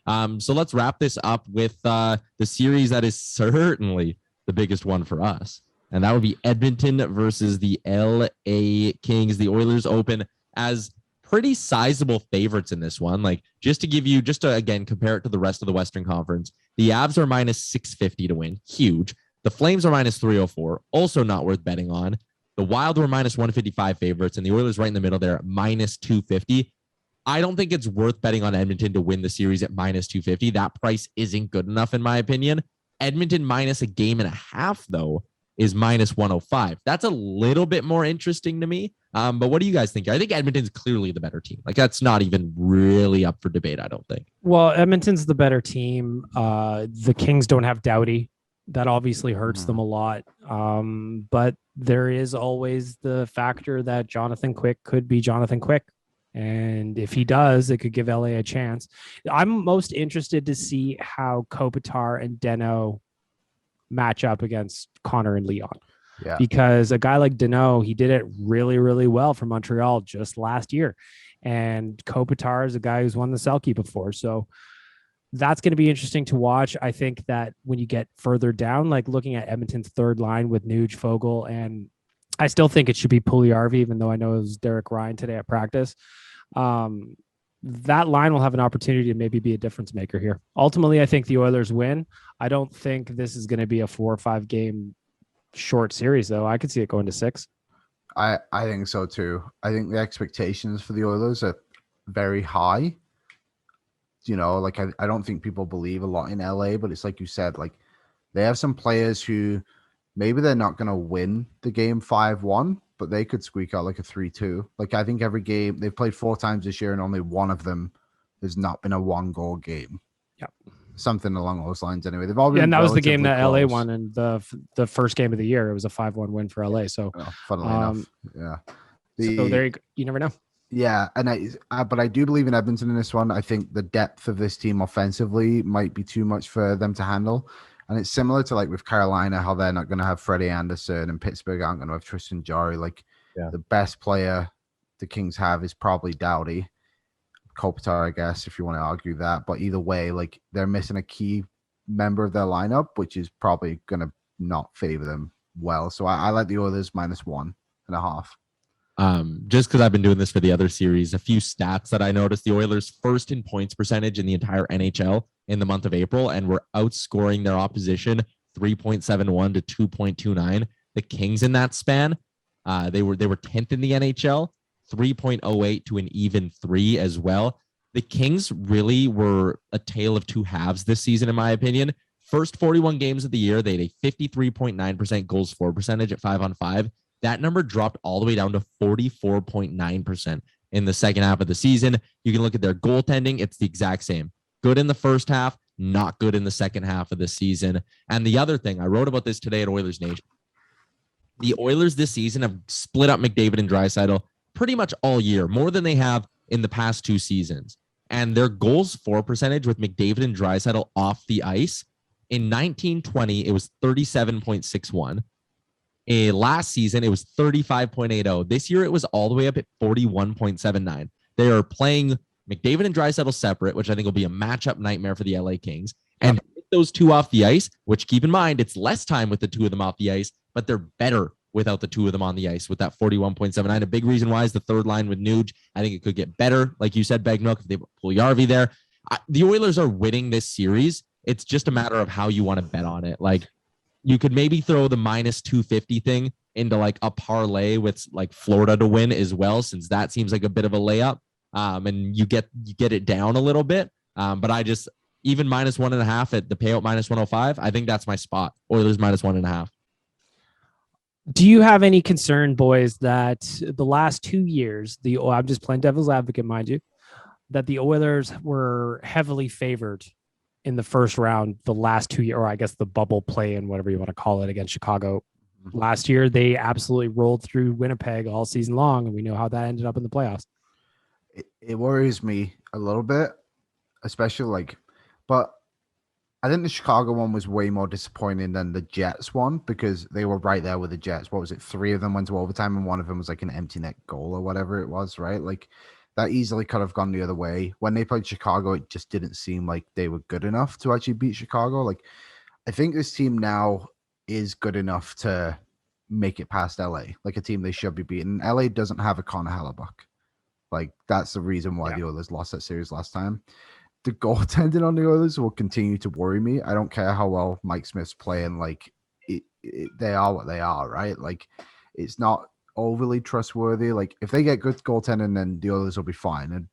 So let's wrap this up with the series that is certainly the biggest one for us. And that would be Edmonton versus the LA Kings. The Oilers open as pretty sizable favorites in this one. Like, just to again compare it to the rest of the Western Conference, the Avs are minus 650 to win. Huge. The Flames are minus 304. Also not worth betting on. The Wild were minus 155 favorites, and the Oilers right in the middle there at minus 250. I don't think it's worth betting on Edmonton to win the series at minus 250. That price isn't good enough, in my opinion. Edmonton minus a game and a half, though, is minus 105. That's a little bit more interesting to me. But what do you guys think? I think Edmonton's clearly the better team. Like, that's not even really up for debate, I don't think. Well, Edmonton's the better team. The Kings don't have Doughty. That obviously hurts them a lot. But there is always the factor that Jonathan Quick could be Jonathan Quick. And if he does, it could give LA a chance. I'm most interested to see how Kopitar and Deno match up against Connor and Leon. Yeah. Because a guy like Deno, he did it really, really well for Montreal just last year. And Kopitar is a guy who's won the Selke before. So that's going to be interesting to watch. I think that when you get further down, like looking at Edmonton's third line with Nuge, Fogle, and I still think it should be Puljujarvi, even though I know it was Derek Ryan today at practice. That line will have an opportunity to maybe be a difference maker here. Ultimately, I think the Oilers win. I don't think this is going to be a 4 or 5 game short series, though. I could see it going to 6. I think so too. I think the expectations for the Oilers are very high. You know, like I don't think people believe a lot in LA, but it's like you said, like they have some players who maybe they're not going to win the game 5-1, but they could squeak out like a 3-2. Like, I think every game they've played 4 times this year and only one of them has not been a 1-goal game. Yep. Something along those lines anyway. They've all been and that was the game that close. LA won in the first game of the year. It was a 5-1 win for LA. So, funnily enough, yeah. So there you never know. Yeah, and but I do believe in Edmonton in this one. I think the depth of this team offensively might be too much for them to handle. And it's similar to like with Carolina, how they're not going to have Freddie Anderson, and Pittsburgh aren't going to have Tristan Jarry. Like, the best player the Kings have is probably Doughty. Kopitar, I guess, if you want to argue that. But either way, like, they're missing a key member of their lineup, which is probably going to not favor them well. So I like the Oilers minus 1.5. Just because I've been doing this for the other series, a few stats that I noticed: the Oilers first in points percentage in the entire NHL in the month of April, and were outscoring their opposition 3.71 to 2.29. The Kings in that span, they were 10th in the NHL, 3.08 to an even 3 as well. The Kings really were a tale of two halves this season, in my opinion. First 41 games of the year, they had a 53.9% goals for percentage at 5-on-5. That number dropped all the way down to 44.9% in the second half of the season. You can look at their goaltending. It's the exact same. Good in the first half, not good in the second half of the season. And the other thing, I wrote about this today at Oilers Nation. The Oilers this season have split up McDavid and Draisaitl pretty much all year, more than they have in the past 2 seasons. And their goals for percentage with McDavid and Draisaitl off the ice, in 1920, it was 37.61. Last season, it was 35.80. This year, it was all the way up at 41.79. They are playing McDavid and Draisaitl separate, which I think will be a matchup nightmare for the LA Kings. And with those two off the ice, which, keep in mind, it's less time with the two of them off the ice, but they're better without the two of them on the ice with that 41.79. A big reason why is the third line with Nuge. I think it could get better. Like you said, Bagnook, if they put Puljujarvi there. The Oilers are winning this series. It's just a matter of how you want to bet on it. Like, you could maybe throw the minus 250 thing into like a parlay with like Florida to win as well, since that seems like a bit of a layup. And you get it down a little bit. But I just, even minus 1.5 at the payout minus 105, I think that's my spot. Oilers minus 1.5. Do you have any concern, boys, that the last 2 years, I'm just playing devil's advocate, mind you, that the Oilers were heavily favored in the first round the last 2 years, or I guess the bubble play and whatever you want to call it, against Chicago? Last year, they absolutely rolled through Winnipeg all season long, and we know how that ended up in the playoffs. It worries me a little bit, especially but I think the Chicago one was way more disappointing than the Jets one, because they were right there with the Jets. What was it? 3 of them went to overtime, and one of them was like an empty net goal or whatever it was, right? Like, that easily could have gone the other way. When they played Chicago, it just didn't seem like they were good enough to actually beat Chicago. Like, I think this team now is good enough to make it past LA, like a team they should be beating. LA doesn't have a Connor Hellebuck. Like, that's the reason why the Oilers lost that series last time. The goaltending on the Oilers will continue to worry me. I don't care how well Mike Smith's playing. Like, they are what they are, right? Like, it's not overly trustworthy. Like, if they get good goaltending, then the Oilers will be fine. And